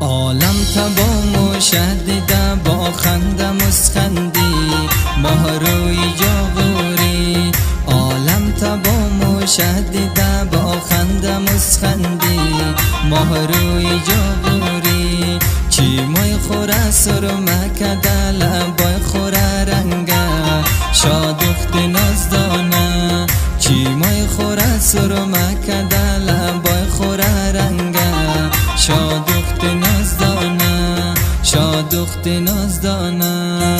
عالم تبا مشدده با خنده مسخندی ماه روی جاغوری. عالم تبا مشدده با خنده مسخندی ماه روی جاغوری. چی مای خوره سرمه کده لبای خوره رنگه شادخت نازدانه. چی مای خوره سرمه کده لبای خوره رنگه شادخت نازدانه شادخت نازدانه.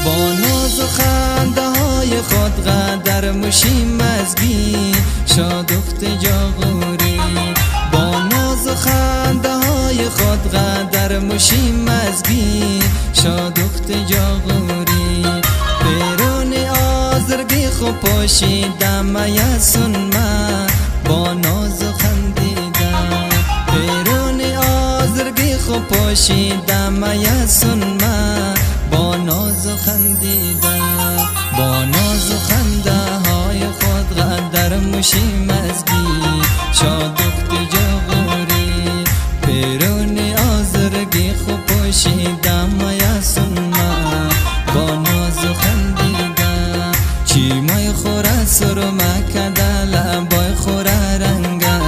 با ناز و خنده های خود قدر مشی مزگی شادخت جاغوری. با ناز و خنده های خود قدر مشی مزگی شادخت جاغوری. پیرون آزرگی خوب پاشیده میا سنمه با ناز و خندیده. پیرون آزرگی خوب پاشیده میا سنمه با ناز و خندیده. با ناز و خنده های خود قدر مشی مزگی شادخت جاغوری. پیرون آزرگی خوب پاشیده میا سنمه با ناز و خندیده. چی مای خوره سرمه کده لبای خوره رنگه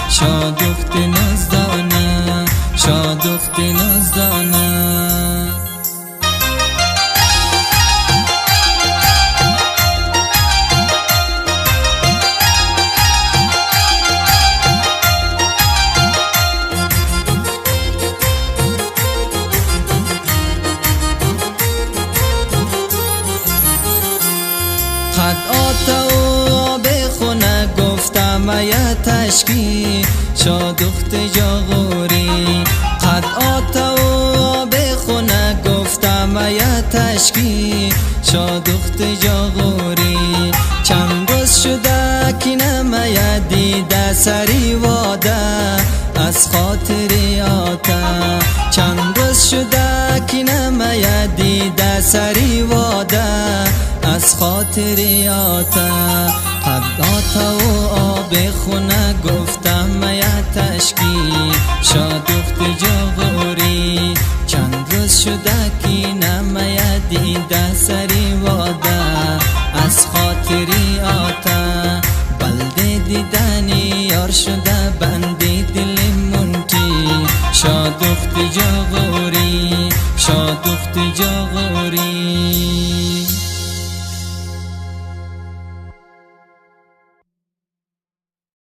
شادخت نازدانه شادخت نازدانه. خد آتا و آب خونه گفتم میا تشکی شادخت جاغوری. خد آتا و آب خونه گفتم میا تشکی شادخت جاغوری. چند روز شده که نمیا دیده سری واده از خاطر آتا. چند روز شده که نمیا دیده سری واده از خاطر آتا. قد آتا و آب خونه گفتم میا تشکی شادخت جاغوری. چند روز شده که نمیا دیده سری واده از خاطر آتا. بلده دیدنی یار شده بندی دل منتی شادخت جاغوری شادخت